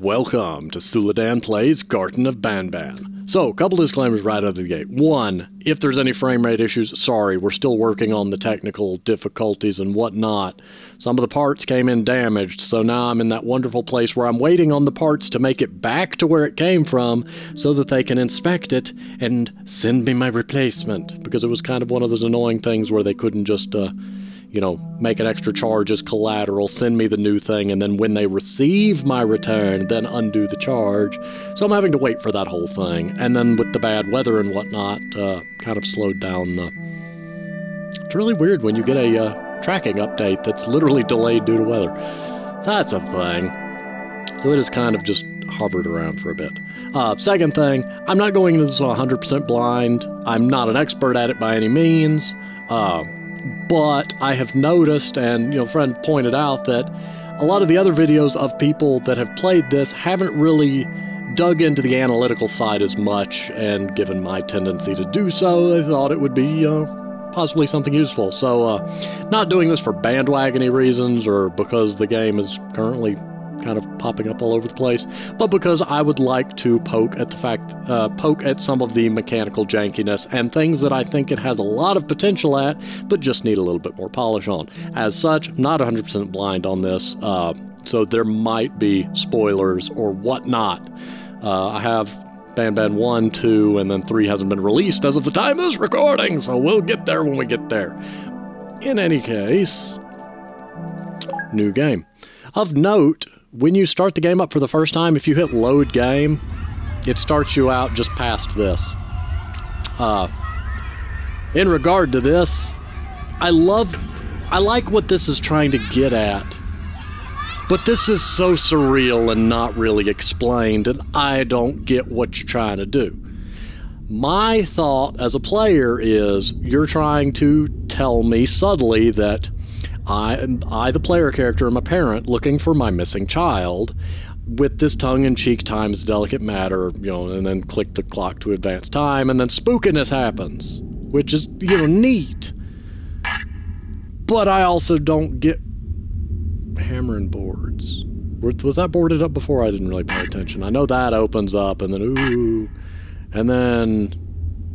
Welcome to Suladan Plays Garten of Banban. So, a couple disclaimers right out of the gate. One, if there's any frame rate issues, sorry, we're still working on the technical difficulties and whatnot. Some of the parts came in damaged, so now I'm in that wonderful place where I'm waiting on the parts to make it back to where it came from so that they can inspect it and send me my replacement. Because it was kind of one of those annoying things where they couldn't just, you know, make an extra charge as collateral, send me the new thing, and then when they receive my return, then undo the charge. So I'm having to wait for that whole thing. And then with the bad weather and whatnot, kind of slowed down the... It's really weird when you get a tracking update that's literally delayed due to weather. That's a thing. So it has kind of just hovered around for a bit. Second thing, I'm not going into this 100% blind. I'm not an expert at it by any means. But I have noticed, and, you know, a friend pointed out that a lot of the other videos of people that have played this haven't really dug into the analytical side as much, and given my tendency to do so, I thought it would be, possibly something useful. So, not doing this for bandwagony reasons, or because the game is currently kind of popping up all over the place, but because I would like to poke at some of the mechanical jankiness and things that I think it has a lot of potential at, but just need a little bit more polish on. As such, I'm not 100% blind on this, so there might be spoilers or whatnot. I have Banban 1, 2, and then 3 hasn't been released as of the time of this recording, so we'll get there when we get there. In any case, new game. Of note, when you start the game up for the first time, if you hit load game, it starts you out just past this. In regard to this, I like what this is trying to get at, but this is so surreal and not really explained, and I don't get what you're trying to do. My thought as a player is you're trying to tell me subtly that I, the player character, am a parent looking for my missing child, with this tongue-in-cheek time is a delicate matter, you know, and then click the clock to advance time, and then spookiness happens, which is, you know, neat. But I also don't get hammering boards. Was that boarded up before? I didn't really pay attention. I know that opens up, and then, ooh, and then...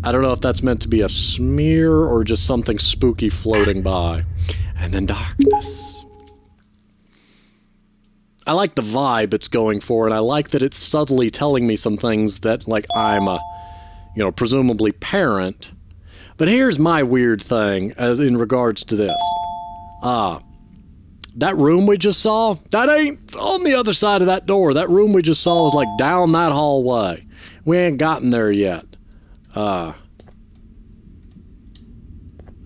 I don't know if that's meant to be a smear or just something spooky floating by. And then darkness. I like the vibe it's going for, and I like that it's subtly telling me some things that, like, I'm a, you know, presumably parent. But here's my weird thing as in regards to this. That room we just saw, that ain't on the other side of that door. That room we just saw is, like, down that hallway. We ain't gotten there yet.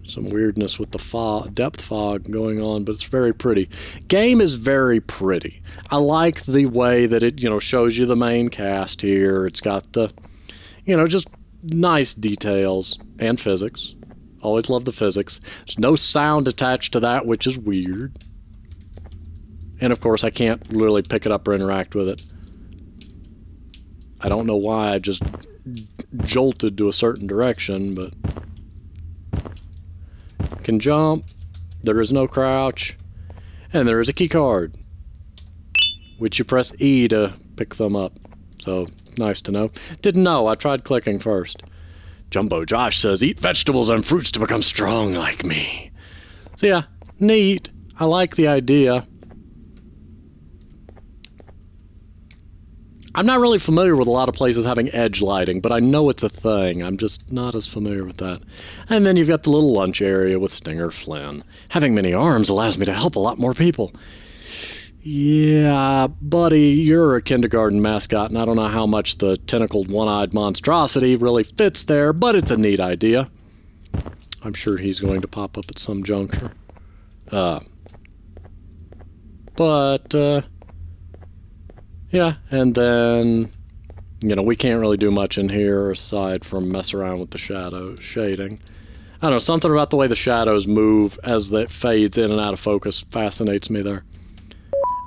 Some weirdness with the depth fog going on, but it's very pretty. Game is very pretty. I like the way that it, you know, shows you the main cast here. It's got the, you know, just nice details and physics. Always love the physics. There's no sound attached to that, which is weird. And of course, I can't really pick it up or interact with it. I don't know why I just jolted to a certain direction, but can jump, there is no crouch, and there is a key card, which you press E to pick them up. So, nice to know. Didn't know, I tried clicking first. Jumbo Josh says, eat vegetables and fruits to become strong like me. So yeah, neat. I like the idea. I'm not really familiar with a lot of places having edge lighting, but I know it's a thing. I'm just not as familiar with that. And then you've got the little lunch area with Stinger Flynn. Having many arms allows me to help a lot more people. Yeah, buddy, you're a kindergarten mascot, and I don't know how much the tentacled one-eyed monstrosity really fits there, but it's a neat idea. I'm sure he's going to pop up at some juncture. Yeah, and then, you know, we can't really do much in here aside from mess around with the shadow shading. I don't know, something about the way the shadows move as it fades in and out of focus fascinates me there.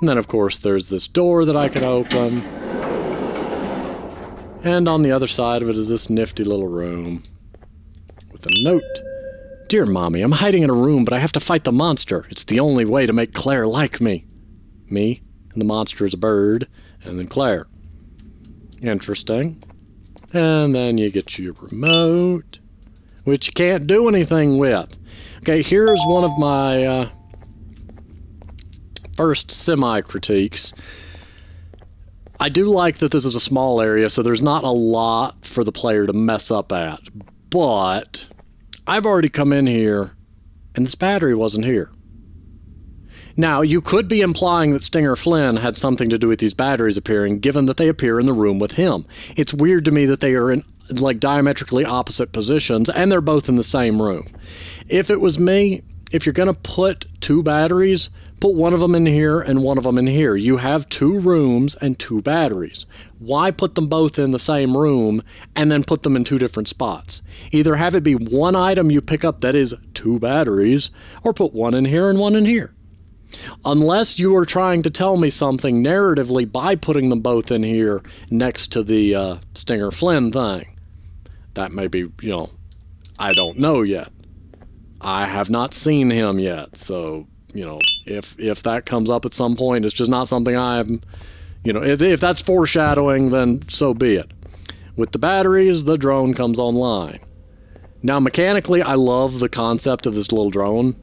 And then, of course, there's this door that I can open. And on the other side of it is this nifty little room with a note. Dear Mommy, I'm hiding in a room, but I have to fight the monster. It's the only way to make Claire like me. Me? And the monster is a bird. And then Claire. Interesting. And then you get your remote, which you can't do anything with. Okay, here's one of my first semi-critiques. I do like that this is a small area, so there's not a lot for the player to mess up at. But I've already come in here, and this battery wasn't here. Now, you could be implying that Stinger Flynn had something to do with these batteries appearing, given that they appear in the room with him. It's weird to me that they are in, like, diametrically opposite positions, and they're both in the same room. If it was me, if you're going to put two batteries, put one of them in here and one of them in here. You have two rooms and two batteries. Why put them both in the same room and then put them in two different spots? Either have it be one item you pick up that is two batteries, or put one in here and one in here. Unless you are trying to tell me something narratively by putting them both in here next to the Stinger Flynn thing. That may be, you know, I don't know yet. I have not seen him yet, so, you know, if that comes up at some point, it's just not something I'm, you know, if that's foreshadowing, then so be it. With the batteries, the drone comes online. Now, mechanically, I love the concept of this little drone.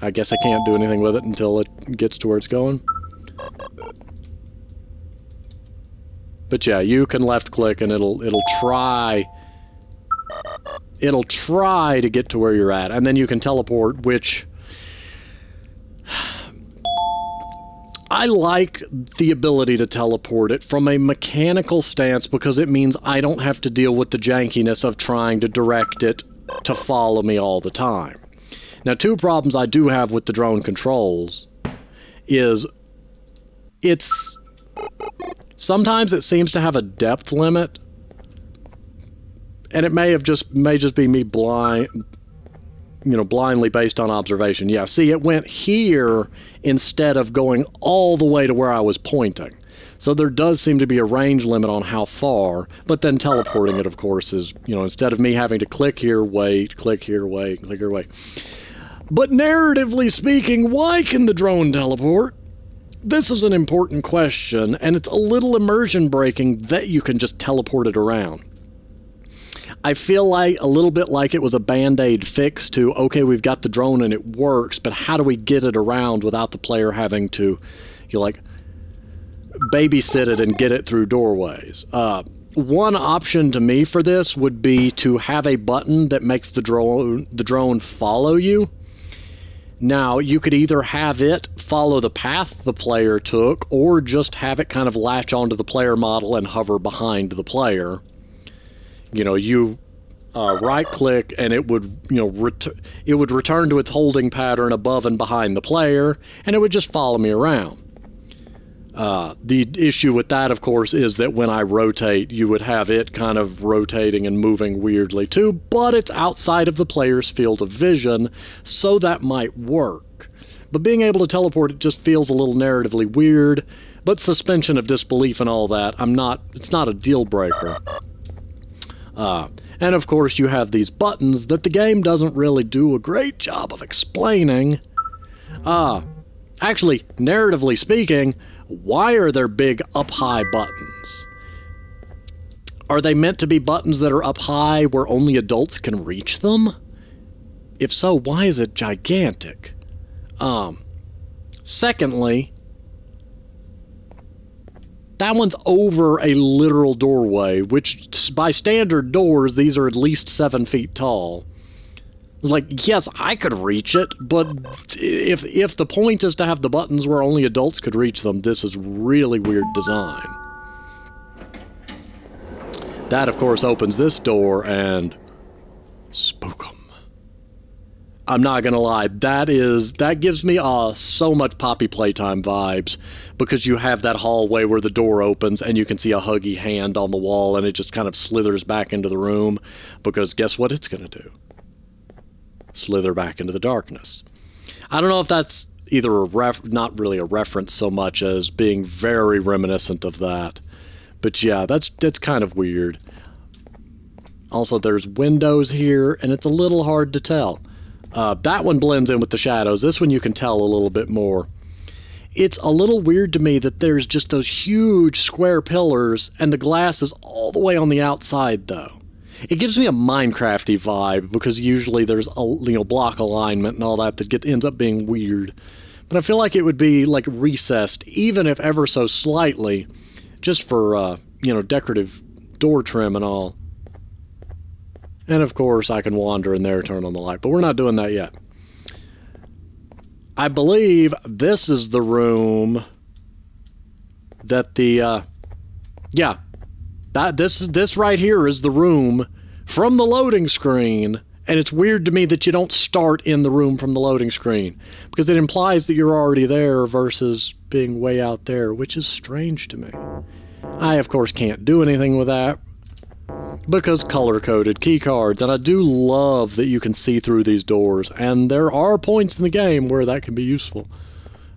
I guess I can't do anything with it until it gets to where it's going. But yeah, you can left click and it'll try to get to where you're at, and then you can teleport, which I like the ability to teleport it from a mechanical stance because it means I don't have to deal with the jankiness of trying to direct it to follow me all the time. Now, two problems I do have with the drone controls is sometimes it seems to have a depth limit, and it may just be me blindly based on observation. Yeah, see, it went here instead of going all the way to where I was pointing. So there does seem to be a range limit on how far, but then teleporting it, of course, is, you know, instead of me having to click here, wait, click here, wait, click here, wait. But narratively speaking, why can the drone teleport? This is an important question, and it's a little immersion breaking that you can just teleport it around. I feel like a little bit like it was a band-aid fix to, okay, we've got the drone and it works, but how do we get it around without the player having to, you know, like, babysit it and get it through doorways? One option to me for this would be to have a button that makes the drone follow you. Now, you could either have it follow the path the player took, or just have it kind of latch onto the player model and hover behind the player. You know, you right-click and it would, you know, it would return to its holding pattern above and behind the player, and it would just follow me around. The issue with that, of course, is that when I rotate, you would have it kind of rotating and moving weirdly too, but it's outside of the player's field of vision, so that might work. But being able to teleport it just feels a little narratively weird, but suspension of disbelief and all that, it's not a deal breaker. And of course you have these buttons that the game doesn't really do a great job of explaining. Actually, narratively speaking, why are there big up-high buttons? Are they meant to be buttons that are up high where only adults can reach them? If so, why is it gigantic? Secondly, that one's over a literal doorway, which by standard doors, these are at least 7 feet tall. Like, yes, I could reach it, but if the point is to have the buttons where only adults could reach them, this is really weird design. That, of course, opens this door and spook 'em. I'm not gonna lie, that gives me so much Poppy Playtime vibes, because you have that hallway where the door opens and you can see a huggy hand on the wall and it just kind of slithers back into the room, because guess what it's gonna do? Slither back into the darkness. I don't know if that's either not really a reference so much as being very reminiscent of that, but yeah, that's kind of weird. Also, there's windows here, and it's a little hard to tell. That one blends in with the shadows. This one you can tell a little bit more. it's a little weird to me that there's just those huge square pillars and the glass is all the way on the outside, though. It gives me a Minecrafty vibe because usually there's a block alignment and all that ends up being weird. But I feel like it would be like recessed, even if ever so slightly, just for decorative door trim and all. And of course I can wander in there, turn on the light, but we're not doing that yet. I believe this is the room that this right here is the room from the loading screen, and it's weird to me that you don't start in the room from the loading screen, because it implies that you're already there versus being way out there, which is strange to me. I, of course, can't do anything with that, because color-coded key cards, and I do love that you can see through these doors, and there are points in the game where that can be useful.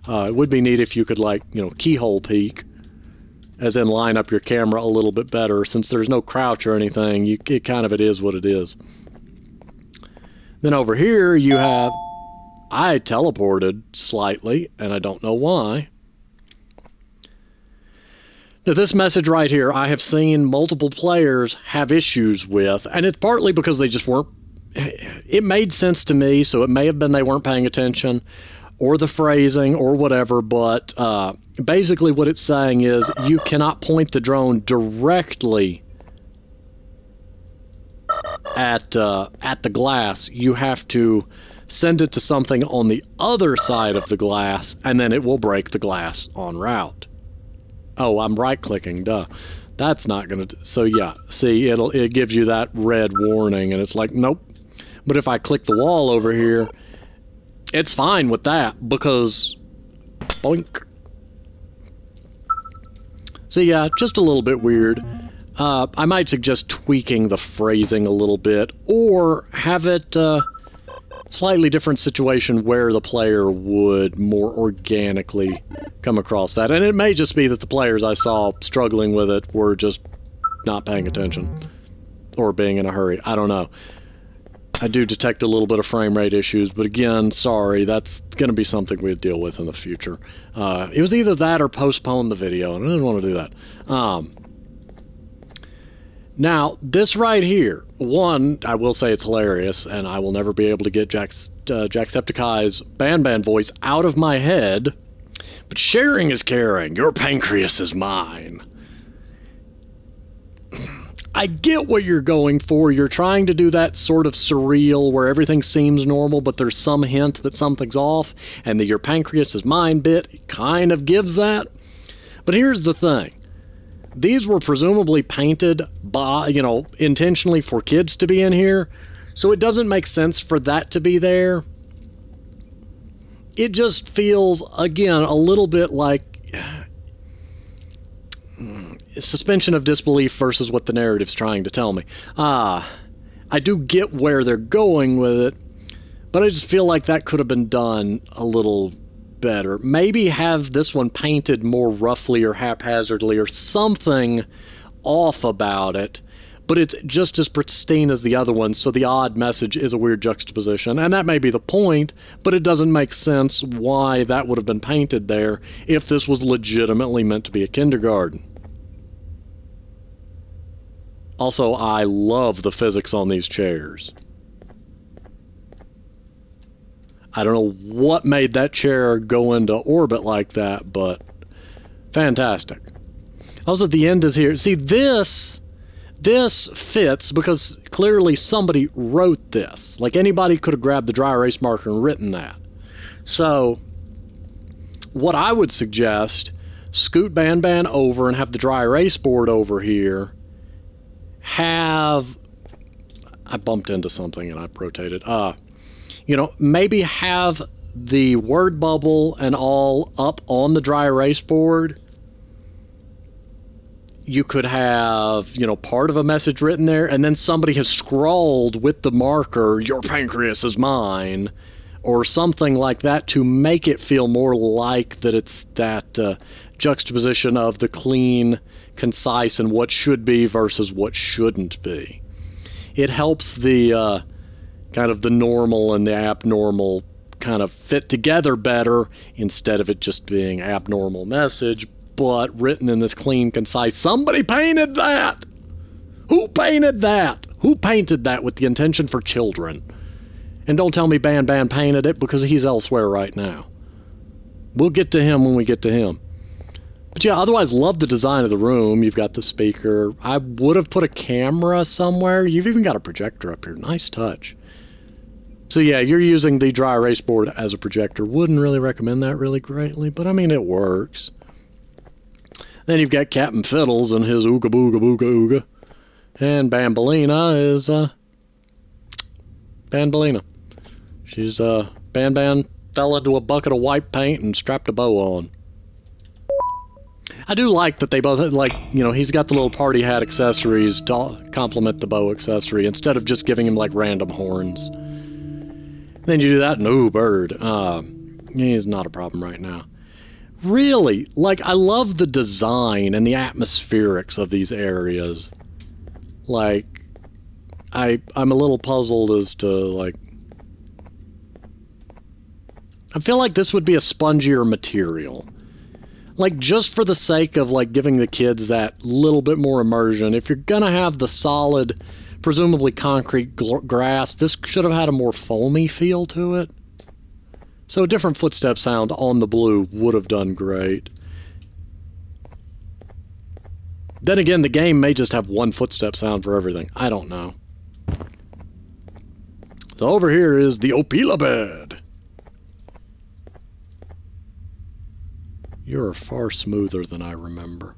It would be neat if you could, like, keyhole peek, as in line up your camera a little bit better. Since there's no crouch or anything, it is what it is. Then over here you have, I teleported slightly, and I don't know why. Now this message right here, I have seen multiple players have issues with, and it's partly because they just weren't, it made sense to me, so it may have been they weren't paying attention, or the phrasing, or whatever, but basically what it's saying is you cannot point the drone directly at the glass. You have to send it to something on the other side of the glass, and then it will break the glass en route. Oh, I'm right-clicking, duh. That's not gonna... So yeah, see, it gives you that red warning, and it's like, nope. But if I click the wall over here, it's fine with that, because... boink. So yeah, just a little bit weird. I might suggest tweaking the phrasing a little bit, or have it slightly different situation where the player would more organically come across that. And it may just be that the players I saw struggling with it were just not paying attention, or being in a hurry. I don't know. I do detect a little bit of frame rate issues, but again, sorry, that's going to be something we'll deal with in the future. It was either that or postpone the video, and I didn't want to do that. Now, this right here, one, I will say it's hilarious, and I will never be able to get Jacksepticeye's Banban voice out of my head, but sharing is caring. Your pancreas is mine. I get what you're going for. You're trying to do that sort of surreal where everything seems normal, but there's some hint that something's off, and that your pancreas is mine bit kind of gives that. But here's the thing. These were presumably painted by, intentionally for kids to be in here, so it doesn't make sense for that to be there. It just feels, again, a little bit like suspension of disbelief versus what the narrative's trying to tell me. I do get where they're going with it, but I just feel like that could have been done a little better. Maybe have this one painted more roughly or haphazardly or something off about it, but it's just as pristine as the other one, so the odd message is a weird juxtaposition, and that may be the point, but it doesn't make sense why that would have been painted there if this was legitimately meant to be a kindergarten. Also, I love the physics on these chairs. I don't know what made that chair go into orbit like that, but fantastic. Also, the end is here. See, this fits because clearly somebody wrote this. Like, anybody could have grabbed the dry erase marker and written that. So, what I would suggest, scoot Banban over and have the dry erase board over here. I bumped into something and I rotated. Maybe have the word bubble and all up on the dry erase board. You could have, part of a message written there, and then somebody has scrawled with the marker, your pancreas is mine, or something like that to make it feel more like that it's that juxtaposition of the clean, concise, and what should be versus what shouldn't be. It helps the kind of the normal and the abnormal kind of fit together better instead of it just being abnormal message, but written in this clean, concise, somebody painted that! Who painted that? Who painted that with the intention for children? And don't tell me Banban painted it, because he's elsewhere right now. We'll get to him when we get to him. But yeah, otherwise, love the design of the room. You've got the speaker. I would have put a camera somewhere. You've even got a projector up here. Nice touch. So yeah, you're using the dry erase board as a projector. Wouldn't really recommend that really greatly, but I mean, it works. Then you've got Captain Fiddles and his ooga booga booga ooga. And Bambolina is, Banbolina. She's, Banban fell into a bucket of white paint and strapped a bow on. I do like that they both, like, you know, he's got the little party hat accessories to complement the bow accessory instead of just giving him, like, random horns. Then you do that, and ooh, bird. He's not a problem right now. Really, like, I love the design and the atmospherics of these areas. Like, I'm a little puzzled as to, like... I feel like this would be a spongier material. Like, just for the sake of, like, giving the kids that little bit more immersion, if you're gonna have the solid... presumably concrete grass, this should have had a more foamy feel to it. So a different footstep sound on the blue would have done great. Then again, the game may just have one footstep sound for everything. I don't know. So over here is the Opila bed. You're far smoother than I remember.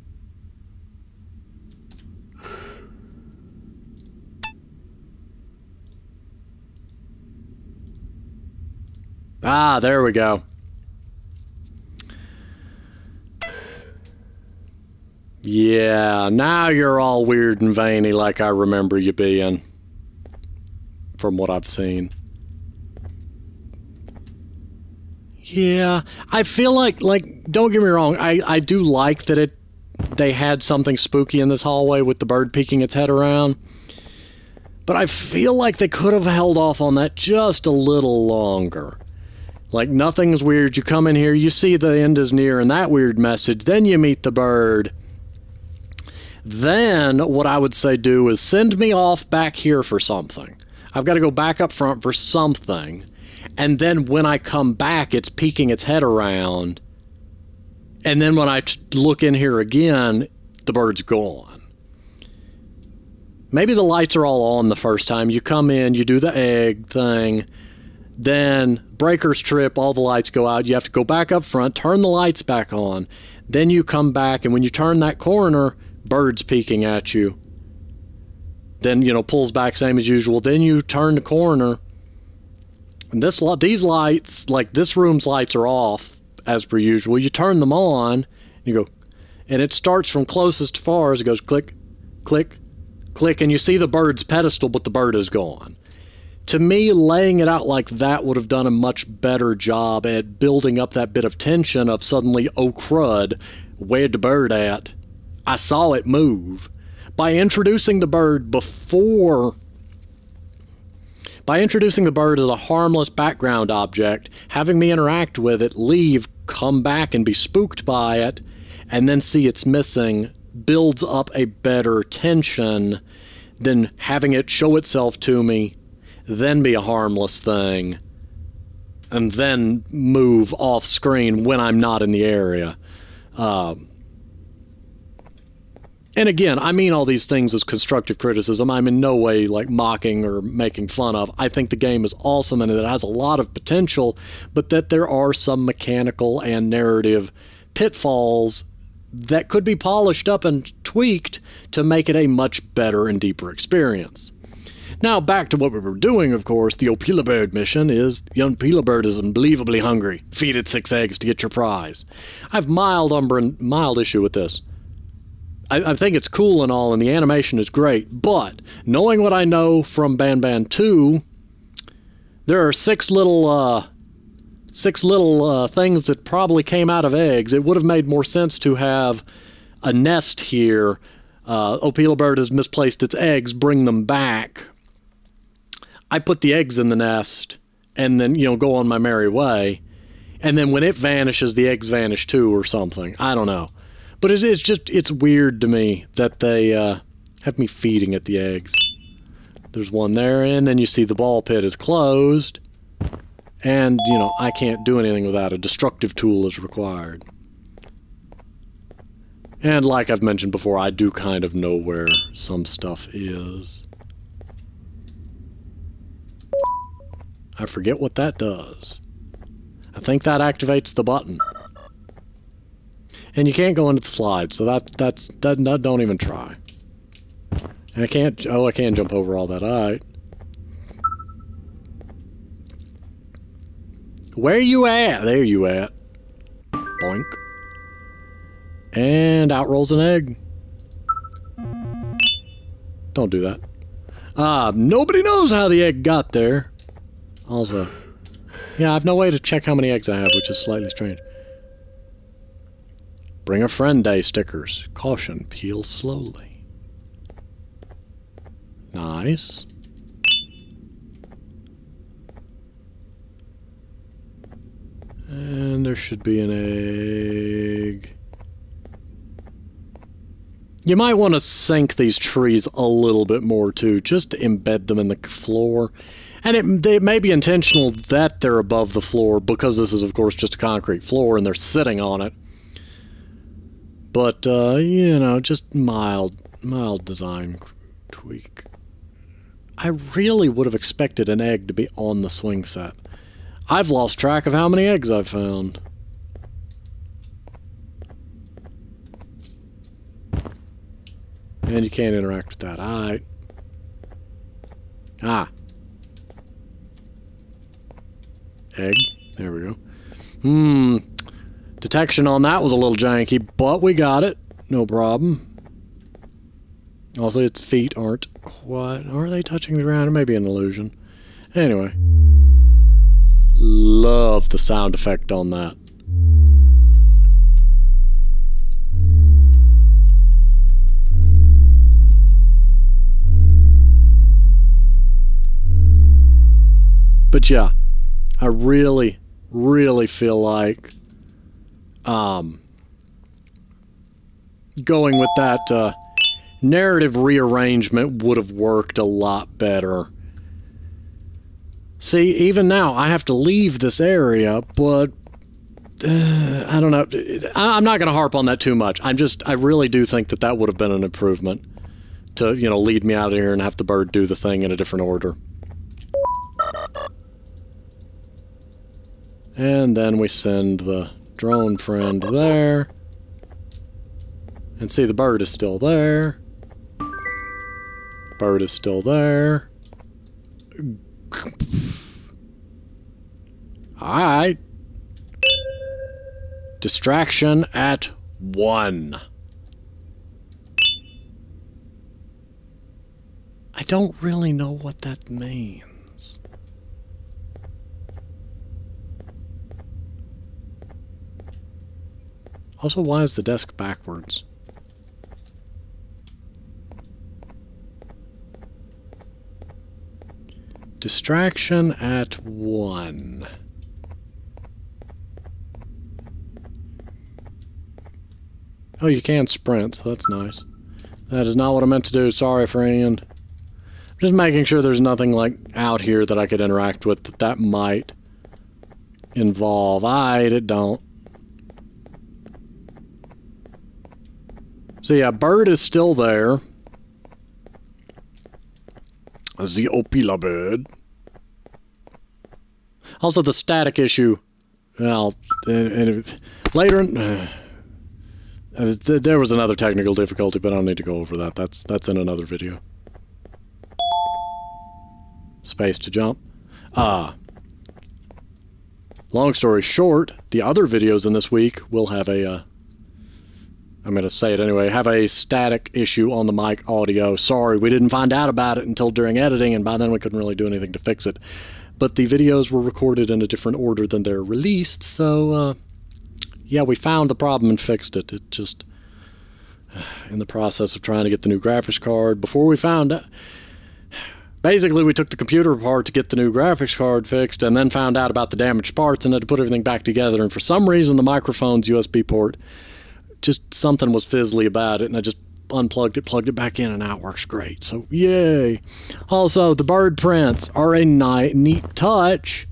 Ah, there we go. Yeah, now you're all weird and veiny like I remember you being. From what I've seen. Yeah, I feel like, don't get me wrong, I do like that they had something spooky in this hallway with the bird peeking its head around. But I feel like they could have held off on that just a little longer. Like, nothing's weird. You come in here, you see the end is near and that weird message. Then you meet the bird. Then, what I would say do is send me off back here for something. I've got to go back up front for something. And then when I come back, it's peeking its head around. And then when I look in here again, the bird's gone. Maybe the lights are all on the first time. You come in, you do the egg thing. Then breakers trip, all the lights go out. You have to go back up front, turn the lights back on. Then you come back, and when you turn that corner, bird's peeking at you. Then, you know, pulls back same as usual. Then you turn the corner. And these lights, like this room's lights are off as per usual. You turn them on, and you go, and it starts from closest to farthest. It goes click, click, click, and you see the bird's pedestal, but the bird is gone. To me, laying it out like that would have done a much better job at building up that bit of tension of suddenly, oh crud, where'd the bird at? I saw it move. By introducing the bird as a harmless background object, having me interact with it, leave, come back and be spooked by it, and then see it's missing, builds up a better tension than having it show itself to me, then be a harmless thing, and then move off screen when I'm not in the area. And again, I mean all these things as constructive criticism. I'm in no way like mocking or making fun of. I think the game is awesome and it has a lot of potential, but that there are some mechanical and narrative pitfalls that could be polished up and tweaked to make it a much better and deeper experience. Now, back to what we were doing, of course. The Opila Bird mission is, the Opila Bird is unbelievably hungry. Feed it 6 eggs to get your prize. I have mild issue with this. I think it's cool and all, and the animation is great, but knowing what I know from Banban 2, there are six little things that probably came out of eggs. It would have made more sense to have a nest here. Opila Bird has misplaced its eggs, bring them back. I put the eggs in the nest, and then, you know, go on my merry way. And then when it vanishes, the eggs vanish too or something. I don't know. But it's just, it's weird to me that they have me feeding it the eggs. There's one there, and then you see the ball pit is closed. And, you know, I can't do anything without a destructive tool is required. And like I've mentioned before, I do kind of know where some stuff is. I forget what that does. I think that activates the button. And you can't go into the slide, so that don't even try. And I can't, oh, I can jump over all that, alright. Where you at? There you at. Boink. And out rolls an egg. Don't do that. Nobody knows how the egg got there. Also, yeah, I have no way to check how many eggs I have, which is slightly strange. Bring a friend day stickers. Caution, peel slowly. Nice. And there should be an egg. You might want to sink these trees a little bit more too, just to embed them in the floor. And it may be intentional that they're above the floor, because this is, of course, just a concrete floor and they're sitting on it. But, you know, just mild design tweak. I really would have expected an egg to be on the swing set. I've lost track of how many eggs I've found. And you can't interact with that. Alright. Ah. Egg. There we go. Detection on that was a little janky, but we got it. No problem. Also, its feet aren't quite... Are they touching the ground? It may be an illusion. Anyway. Love the sound effect on that. But yeah, I really, really feel like going with that narrative rearrangement would have worked a lot better. See, even now, I have to leave this area, but I don't know. I'm not going to harp on that too much. I really do think that that would have been an improvement to, you know, lead me out of here and have the bird do the thing in a different order. And then we send the drone friend there. And see, the bird is still there. Bird is still there. Alright. Distraction at 1. I don't really know what that means. Also, why is the desk backwards? Distraction at 1. Oh, you can sprint, so that's nice. That is not what I meant to do. Sorry, friend. I'm just making sure there's nothing, like, out here that I could interact with that might involve. It don't. So yeah, bird is still there. The Opila bird. Also, the static issue. Well, later, there was another technical difficulty, but I don't need to go over that. That's in another video. Space to jump. Long story short, the other videos in this week will have a. I'm going to say it anyway, have a static issue on the mic audio. Sorry, we didn't find out about it until during editing, and by then we couldn't really do anything to fix it. But the videos were recorded in a different order than they're released, so, yeah, we found the problem and fixed it. It just, in the process of trying to get the new graphics card, before we found out, Basically, we took the computer apart to get the new graphics card fixed and then found out about the damaged parts and had to put everything back together. And for some reason, the microphone's USB port, just something was fizzly about it, and I just unplugged it, plugged it back in, and now it works great. So, yay. Also, the bird prints are a neat touch,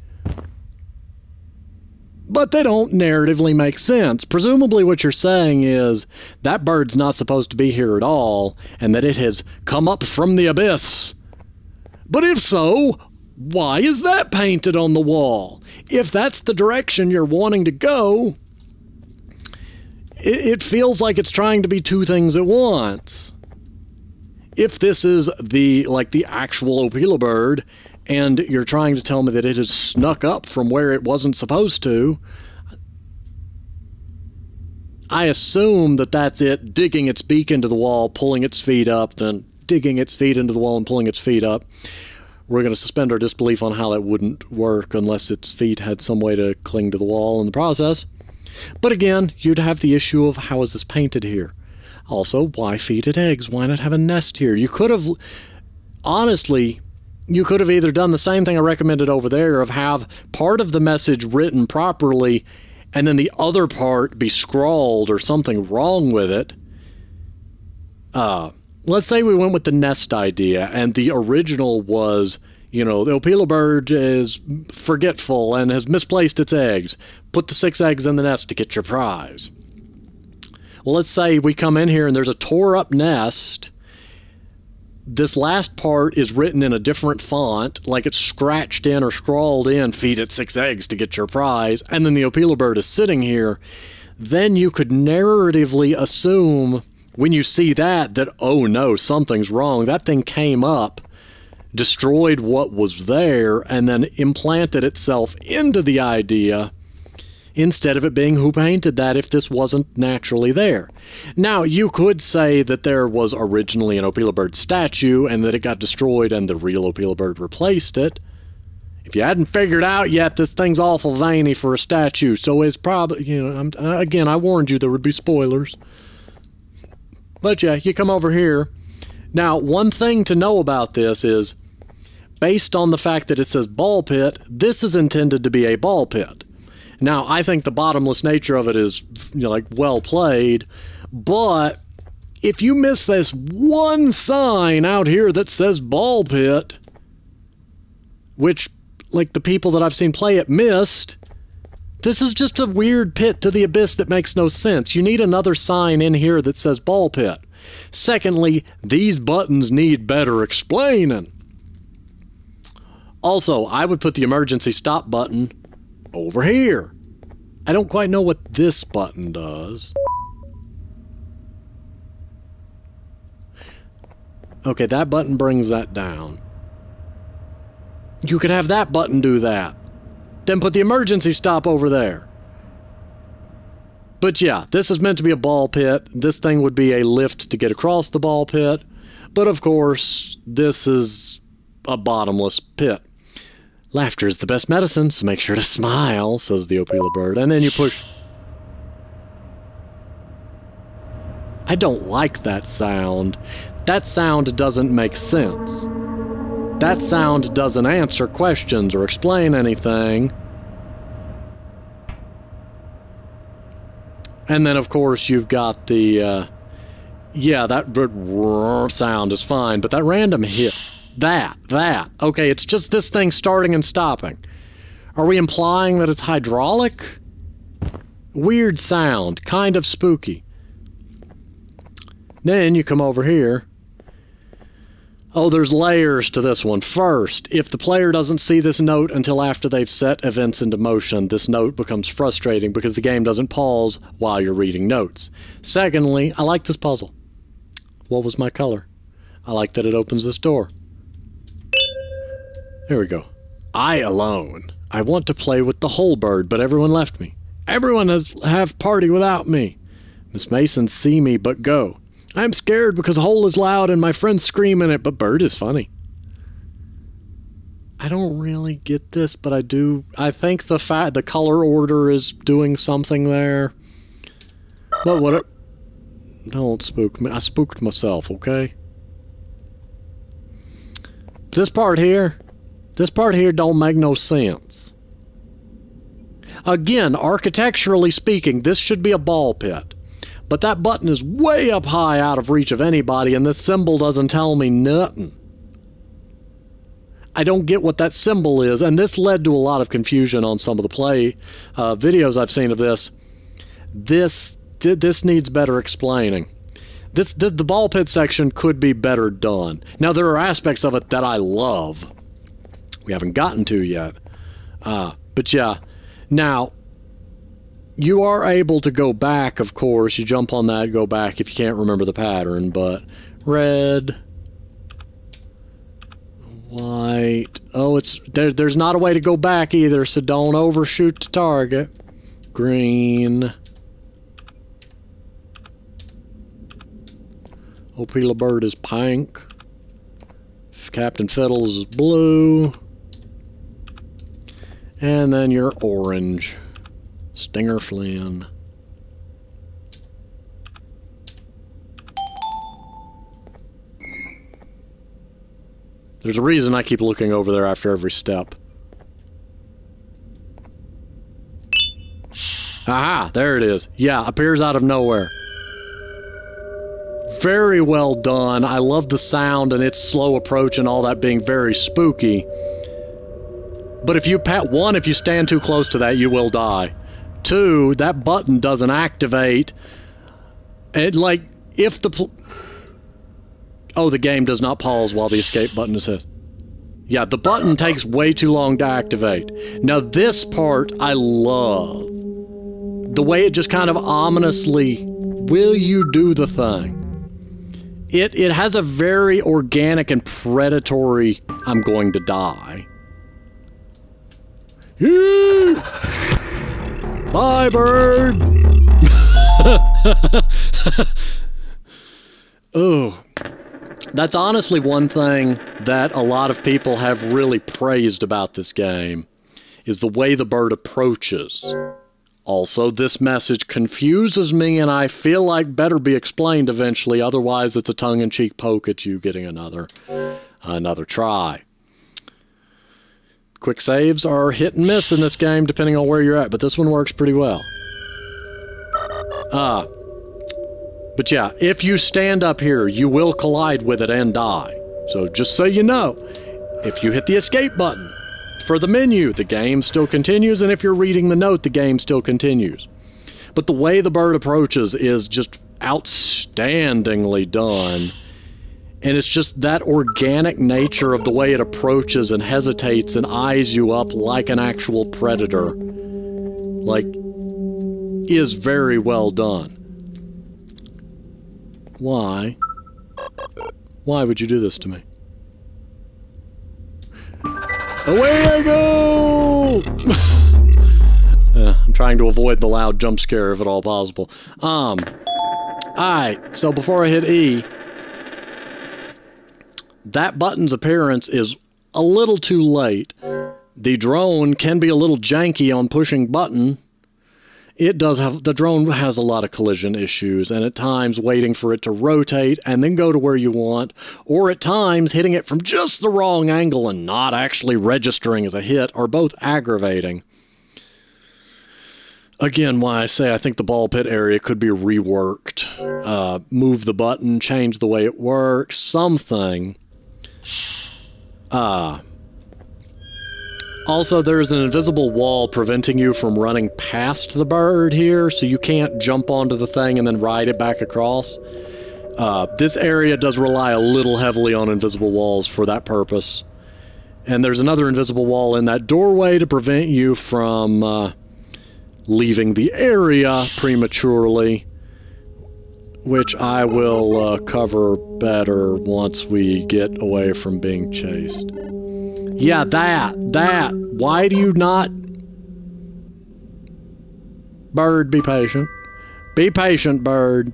but they don't narratively make sense. Presumably what you're saying is that bird's not supposed to be here at all, and that it has come up from the abyss. But if so, why is that painted on the wall? If that's the direction you're wanting to go, it feels like it's trying to be two things at once. If this is the actual Opila bird, and you're trying to tell me that it has snuck up from where it wasn't supposed to, I assume that that's it digging its beak into the wall, pulling its feet up, then digging its feet into the wall and pulling its feet up. We're going to suspend our disbelief on how that wouldn't work unless its feet had some way to cling to the wall in the process. But again, you'd have the issue of how is this painted here? Also, why feed it eggs? Why not have a nest here? You could have, honestly, you could have either done the same thing I recommended over there of have part of the message written properly and then the other part be scrawled or something wrong with it. Let's say we went with the nest idea and the original was, you know, the Opila bird is forgetful and has misplaced its eggs. Put the 6 eggs in the nest to get your prize. Well, let's say we come in here and there's a tore up nest. This last part is written in a different font, like it's scratched in or scrawled in, feed it 6 eggs to get your prize, and then the Opila bird is sitting here. Then you could narratively assume, when you see that, oh no, something's wrong. That thing came up, destroyed what was there, and then implanted itself into the idea instead of it being who painted that if this wasn't naturally there. Now, you could say that there was originally an Opila bird statue and that it got destroyed and the real Opila bird replaced it. If you hadn't figured out yet, this thing's awful veiny for a statue, so it's probably, you know, again, I warned you there would be spoilers. But yeah, you come over here. Now, one thing to know about this is, based on the fact that it says ball pit, this is intended to be a ball pit. Now, I think the bottomless nature of it is, you know, like, well played, but if you miss this one sign out here that says ball pit, which, like, the people that I've seen play it missed, this is just a weird pit to the abyss that makes no sense. You need another sign in here that says ball pit. Secondly, these buttons need better explaining. Also, I would put the emergency stop button over here. I don't quite know what this button does. Okay, that button brings that down. You could have that button do that. Then put the emergency stop over there. But yeah, this is meant to be a ball pit. This thing would be a lift to get across the ball pit. But of course, this is a bottomless pit. Laughter is the best medicine, so make sure to smile, says the Opila bird. And then you push... I don't like that sound. That sound doesn't make sense. That sound doesn't answer questions or explain anything. And then, of course, you've got the... yeah, that sound is fine, but that random hit... That. Okay, it's just this thing starting and stopping. Are we implying that it's hydraulic? Weird sound, kind of spooky. Then you come over here. Oh, there's layers to this one. First, if the player doesn't see this note until after they've set events into motion, this note becomes frustrating because the game doesn't pause while you're reading notes. Secondly, I like this puzzle. What was my color? I like that it opens this door. There we go. I alone. I want to play with the whole bird, but everyone left me. Everyone has have party without me. Miss Mason see me, but go. I'm scared because hole is loud and my friends scream in it, but bird is funny. I don't really get this, but I do. I think the color order is doing something there. But what? Don't spook me. I spooked myself, okay? This part here don't make no sense. Again, architecturally speaking, this should be a ball pit. But that button is way up high out of reach of anybody, and this symbol doesn't tell me nothing. I don't get what that symbol is, and this led to a lot of confusion on some of the play videos I've seen of this. This needs better explaining. The ball pit section could be better done. Now, there are aspects of it that I love. We haven't gotten to yet. But yeah. Now, you are able to go back, of course. You jump on that, go back if you can't remember the pattern, but red, white. Oh, there's not a way to go back either, so don't overshoot the target. Green. Opila Bird is pink. Captain Fiddles is blue. And then you're orange. Stinger Flynn. There's a reason I keep looking over there after every step. Aha! There it is. Yeah, appears out of nowhere. Very well done. I love the sound and its slow approach and all that being very spooky. But if you if you stand too close to that, you will die. 2, that button doesn't activate. It, like, if the... Oh, the game does not pause while the escape button is hit. Yeah, the button takes way too long to activate. Now, this part I love. The way it just kind of ominously, will you do the thing? It has a very organic and predatory, I'm going to die. Bye, bird! Oh, that's honestly one thing that a lot of people have really praised about this game, is the way the bird approaches. Also, this message confuses me and I feel like better be explained eventually, otherwise it's a tongue-in-cheek poke at you getting another try. Quick saves are hit and miss in this game depending on where you're at, but this one works pretty well. But yeah, if you stand up here, you will collide with it and die. So just so you know, if you hit the escape button for the menu, the game still continues, and if you're reading the note, the game still continues. But the way the bird approaches is just outstandingly done. And it's just that organic nature of the way it approaches and hesitates and eyes you up like an actual predator. Like, is very well done. Why? Why would you do this to me? Away I go! I'm trying to avoid the loud jump scare if at all possible. Alright, so before I hit E, that button's appearance is a little too late. The drone can be a little janky on pushing button. The drone has a lot of collision issues, and at times waiting for it to rotate and then go to where you want, or at times hitting it from just the wrong angle and not actually registering as a hit are both aggravating. Again, why I say I think the ball pit area could be reworked. Move the button, change the way it works, something. Also, there's an invisible wall preventing you from running past the bird here, so you can't jump onto the thing and then ride it back across. This area does rely a little heavily on invisible walls for that purpose. And there's another invisible wall in that doorway to prevent you from leaving the area prematurely, which I will cover better once we get away from being chased. Yeah, that. Why do you not... Bird, be patient. Be patient, bird.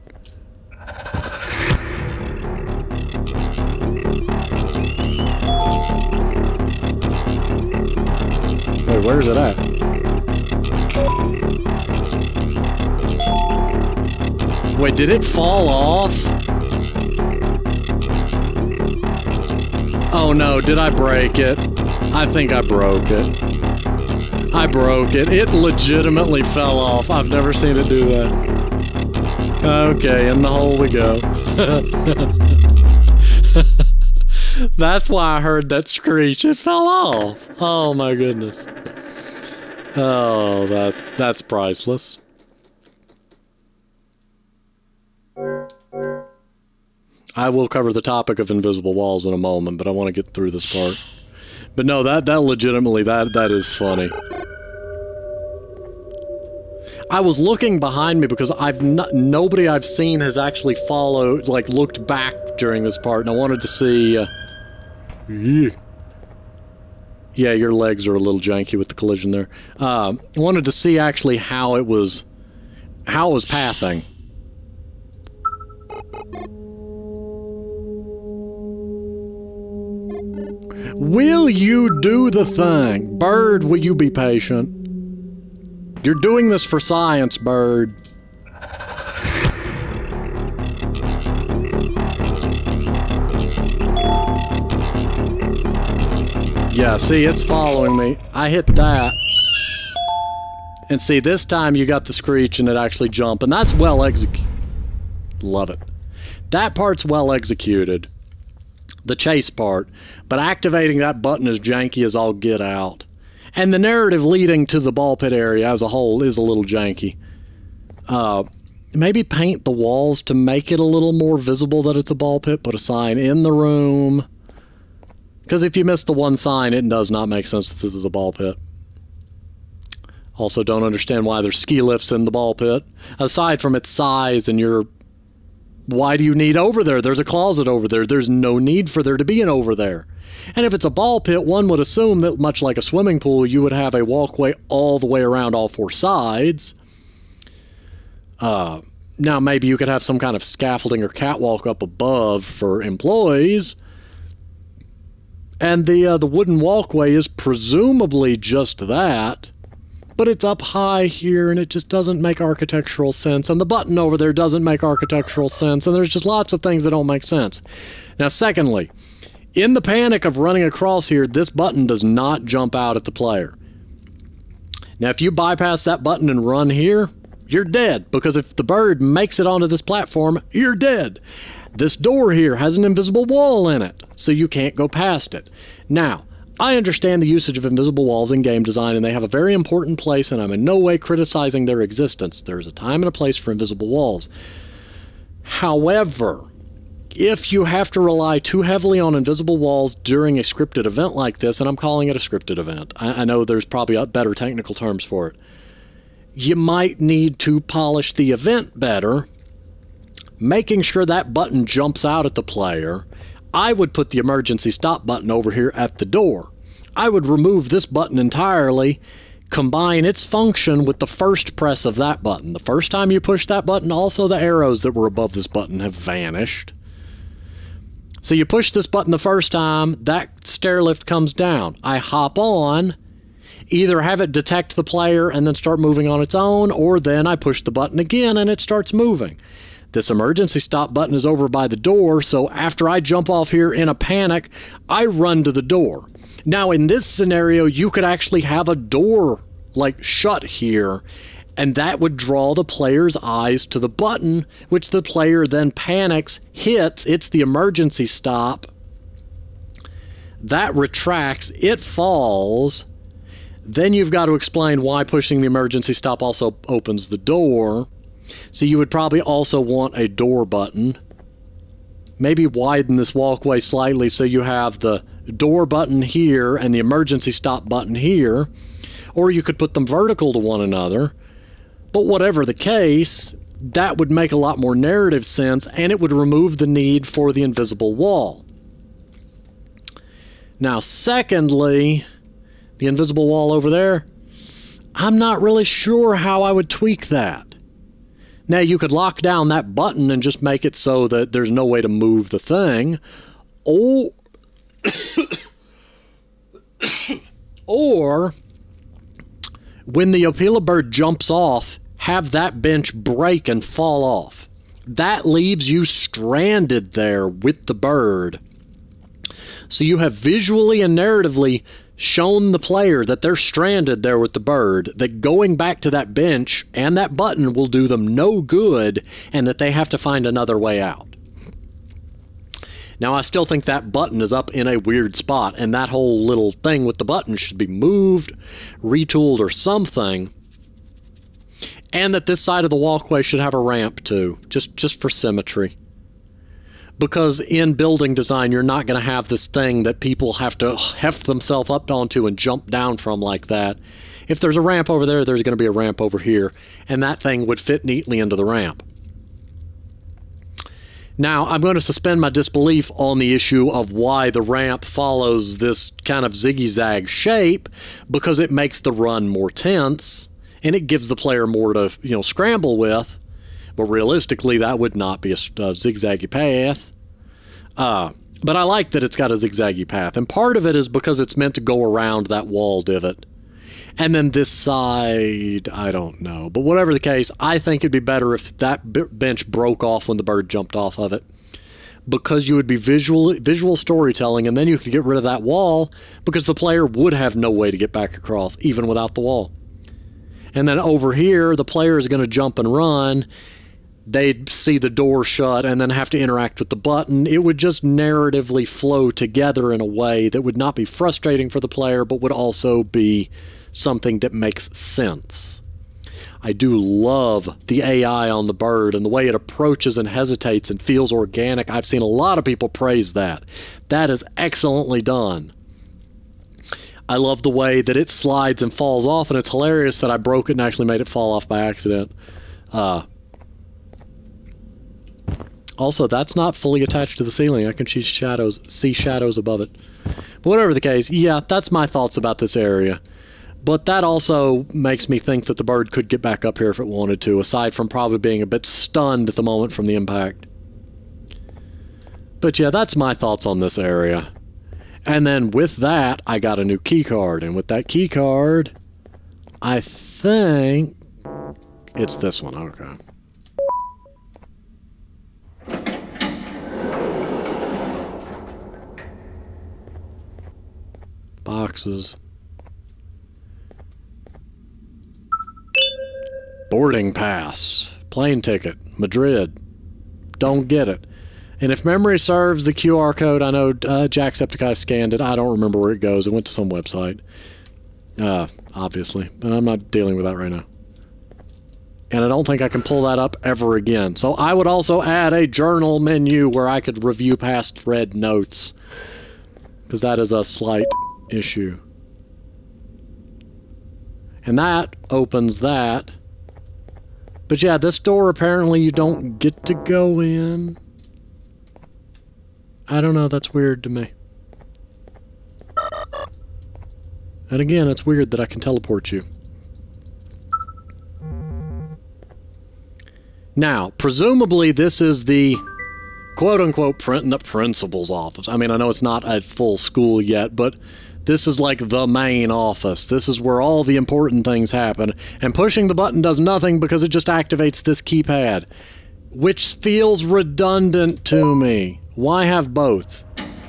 Wait, where's it at? Wait, did it fall off? Oh no, did I break it? I think I broke it. I broke it. It legitimately fell off. I've never seen it do that. Okay, in the hole we go. That's why I heard that screech. It fell off. Oh my goodness. Oh, that's priceless. I will cover the topic of invisible walls in a moment, but I want to get through this part. But no, that legitimately, that is funny. I was looking behind me because nobody I've seen has actually followed, like, looked back during this part, and I wanted to see, yeah, your legs are a little janky with the collision there. I wanted to see actually how it was pathing. Will you do the thing? Bird, will you be patient? You're doing this for science, Bird. Yeah, see, it's following me. I hit that. And see, this time you got the screech and it actually jumped, and that's well executed. Love it. That part's well executed. The chase part, but activating that button is janky as all get out. And the narrative leading to the ball pit area as a whole is a little janky. Maybe paint the walls to make it a little more visible that it's a ball pit, put a sign in the room. Because if you miss the one sign, it does not make sense that this is a ball pit. Also don't understand why there's ski lifts in the ball pit. Aside from its size and your... Why do you need over there? There's a closet over there. There's no need for there to be an over there. And if it's a ball pit, one would assume that, much like a swimming pool, you would have a walkway all the way around all four sides. Now, maybe you could have some kind of scaffolding or catwalk up above for employees. And the wooden walkway is presumably just that. But it's up high here, and it just doesn't make architectural sense. And the button over there doesn't make architectural sense. And there's just lots of things that don't make sense. Now, secondly, in the panic of running across here, this button does not jump out at the player. Now, if you bypass that button and run here, you're dead. Because if the bird makes it onto this platform, you're dead. This door here has an invisible wall in it, so you can't go past it. Now, I understand the usage of invisible walls in game design, and they have a very important place, and I'm in no way criticizing their existence. There's a time and a place for invisible walls. However, if you have to rely too heavily on invisible walls during a scripted event like this, and I'm calling it a scripted event, I know there's probably better technical terms for it, you might need to polish the event better, making sure that button jumps out at the player. I would put the emergency stop button over here at the door. I would remove this button entirely, combine its function with the first press of that button. The first time you push that button, also the arrows that were above this button have vanished. So you push this button the first time, that stair lift comes down. I hop on, either have it detect the player and then start moving on its own, or then I push the button again and it starts moving. This emergency stop button is over by the door, so after I jump off here in a panic, I run to the door. Now, in this scenario, you could actually have a door, like, shut here, and that would draw the player's eyes to the button, which the player then panics, hits, it's the emergency stop. That retracts, it falls. Then you've got to explain why pushing the emergency stop also opens the door. So you would probably also want a door button. Maybe widen this walkway slightly so you have the door button here and the emergency stop button here. Or you could put them vertical to one another. But whatever the case, that would make a lot more narrative sense, and it would remove the need for the invisible wall. Now, secondly, the invisible wall over there, I'm not really sure how I would tweak that. Now, you could lock down that button and just make it so that there's no way to move the thing. Or when the Opila bird jumps off, have that bench break and fall off. That leaves you stranded there with the bird. So you have visually and narratively shown the player that they're stranded there with the bird, that going back to that bench and that button will do them no good, and that they have to find another way out. Now, I still think that button is up in a weird spot, and that whole little thing with the button should be moved, retooled, or something. And that this side of the walkway should have a ramp, too, just for symmetry. Because in building design, you're not going to have this thing that people have to heft themselves up onto and jump down from like that. If there's a ramp over there, there's going to be a ramp over here, and that thing would fit neatly into the ramp. Now, I'm going to suspend my disbelief on the issue of why the ramp follows this kind of ziggy-zag shape, because it makes the run more tense, and it gives the player more to, scramble with. But realistically, that would not be a zigzaggy path. But I like that it's got a zigzaggy path, and part of it is because it's meant to go around that wall divot. And then this side, I don't know. But whatever the case, I think it'd be better if that bench broke off when the bird jumped off of it. Because you would be visual storytelling, and then you could get rid of that wall, because the player would have no way to get back across, even without the wall. And then over here, the player is going to jump and run. They'd see the door shut and then have to interact with the button. It would just narratively flow together in a way that would not be frustrating for the player, but would also be something that makes sense. I do love the AI on the bird and the way it approaches and hesitates and feels organic. I've seen a lot of people praise that. That is excellently done. I love the way that it slides and falls off, and it's hilarious that I broke it and actually made it fall off by accident. Also, that's not fully attached to the ceiling. I can see shadows above it. But whatever the case, yeah, that's my thoughts about this area. But that also makes me think that the bird could get back up here if it wanted to, aside from probably being a bit stunned at the moment from the impact. But yeah, that's my thoughts on this area. And then with that, I got a new key card. And with that key card, I think it's this one. Okay. Boxes. Boarding pass. Plane ticket. Madrid. Don't get it. And if memory serves, the QR code, I know Jacksepticeye scanned it. I don't remember where it goes. It went to some website. Obviously. But I'm not dealing with that right now. And I don't think I can pull that up ever again. So I would also add a journal menu where I could review past read notes. Because that is a slight issue. And that opens that. But yeah, this door apparently you don't get to go in. I don't know, that's weird to me. And again, it's weird that I can teleport you. Now, presumably this is the quote-unquote principal's office. I mean, I know it's not a full school yet, but this is like the main office. This is where all the important things happen. And pushing the button does nothing because it just activates this keypad, which feels redundant to me. Why have both?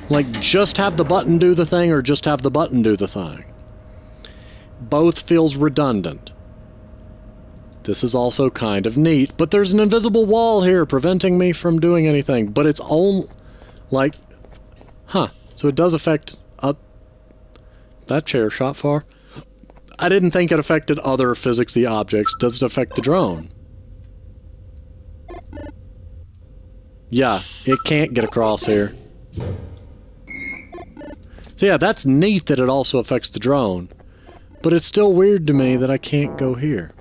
Like, just have the button do the thing or just have the button do the thing? Both feels redundant. This is also kind of neat, but there's an invisible wall here preventing me from doing anything. But it's only, like, huh. So it does affect that chair shot far. I didn't think it affected other physicsy objects. Does it affect the drone? Yeah, it can't get across here. So yeah, that's neat that it also affects the drone. But it's still weird to me that I can't go here.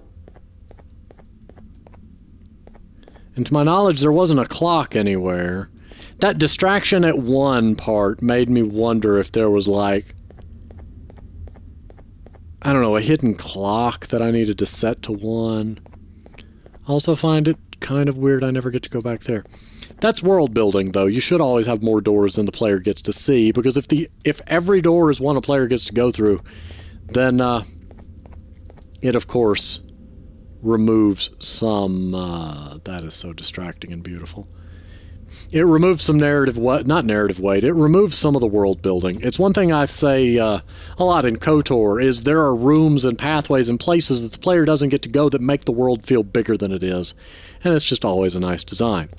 And to my knowledge, there wasn't a clock anywhere. That distraction at 1 part made me wonder if there was, like, I don't know, a hidden clock that I needed to set to 1. I also find it kind of weird I never get to go back there. That's world building, though. You should always have more doors than the player gets to see, because if every door is one a player gets to go through, then it, of course, removes some... that is so distracting and beautiful. it removes some narrative, not narrative weight, it removes some of the world building. It's one thing I say a lot in KOTOR, is there are rooms and pathways and places that the player doesn't get to go that make the world feel bigger than it is. And it's just always a nice design.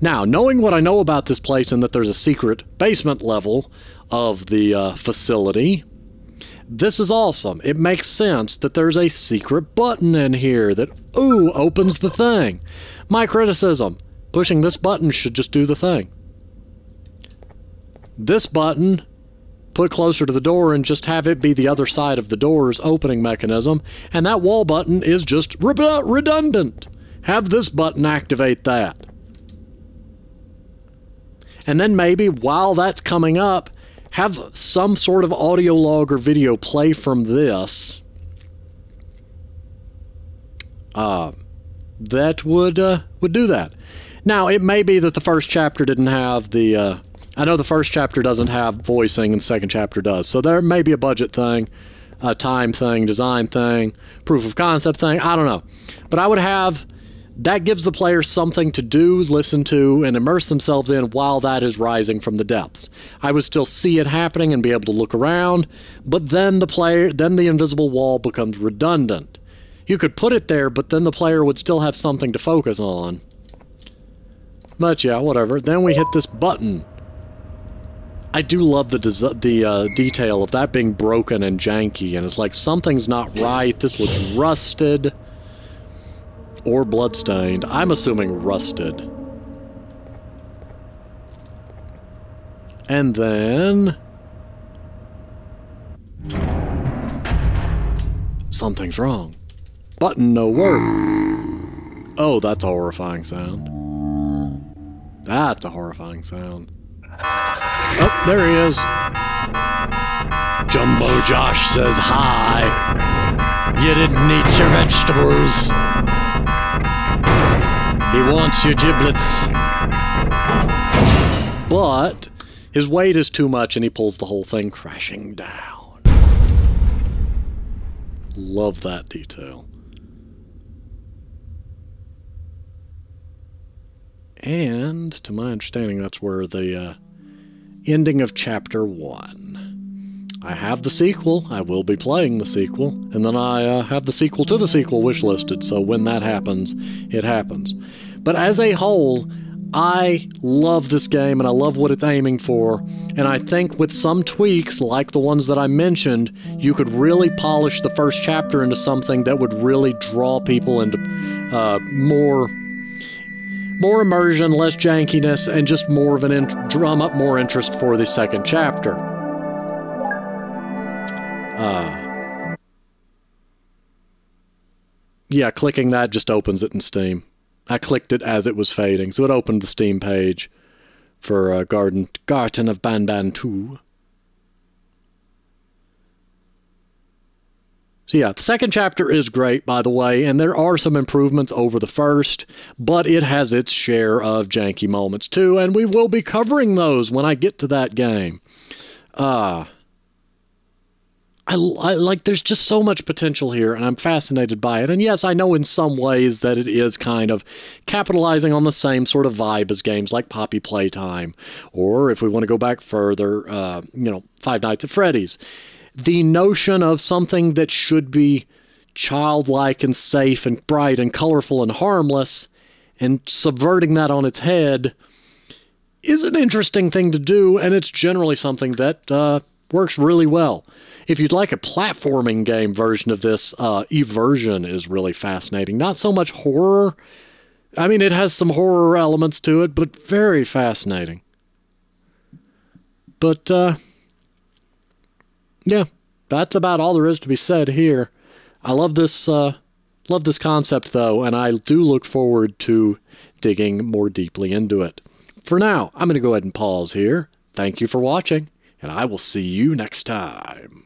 Now, knowing what I know about this place and that there's a secret basement level of the facility, this is awesome. It makes sense that there's a secret button in here that, ooh, opens the thing. My criticism, pushing this button should just do the thing. This button, put closer to the door and just have it be the other side of the door's opening mechanism, and that wall button is just redundant. Have this button activate that. And then maybe while that's coming up, have some sort of audio log or video play from this. That would do that. Now, it may be that the first chapter didn't have the... I know the first chapter doesn't have voicing and the second chapter does. So there may be a budget thing, a time thing, design thing, proof of concept thing. I don't know. But I would have... That gives the player something to do, listen to, and immerse themselves in while that is rising from the depths. I would still see it happening and be able to look around, but then the invisible wall becomes redundant. You could put it there, but then the player would still have something to focus on. But yeah, whatever. Then we hit this button. I do love the detail of that being broken and janky, and it's like something's not right. This looks rusted. Or bloodstained. I'm assuming rusted. And then... something's wrong. Button no work. Oh, that's a horrifying sound. That's a horrifying sound. Oh, there he is. Jumbo Josh says hi. You didn't eat your vegetables. He wants your giblets. But his weight is too much and he pulls the whole thing crashing down. Love that detail. And, to my understanding, that's where the ending of Chapter 1. I have the sequel. I will be playing the sequel. And then I have the sequel to the sequel wishlisted, so when that happens, it happens. But as a whole, I love this game and I love what it's aiming for. And I think with some tweaks, like the ones that I mentioned, you could really polish the first chapter into something that would really draw people into more immersion, less jankiness, and just more of drum up more interest for the second chapter. Yeah, clicking that just opens it in Steam. I clicked it as it was fading, so it opened the Steam page for Garten of Banban 2. So yeah, the second chapter is great, by the way, and there are some improvements over the first, but it has its share of janky moments too, and we will be covering those when I get to that game. I like, there's just so much potential here, and I'm fascinated by it. And yes, I know in some ways that it is kind of capitalizing on the same sort of vibe as games like Poppy Playtime, or if we want to go back further, you know, Five Nights at Freddy's. The notion of something that should be childlike and safe and bright and colorful and harmless, and subverting that on its head is an interesting thing to do, and it's generally something that works really well. If you'd like a platforming game version of this, Eversion is really fascinating. Not so much horror. I mean, it has some horror elements to it, but very fascinating. But, yeah, that's about all there is to be said here. I love this concept, though, and I do look forward to digging more deeply into it. For now, I'm going to go ahead and pause here. Thank you for watching, and I will see you next time.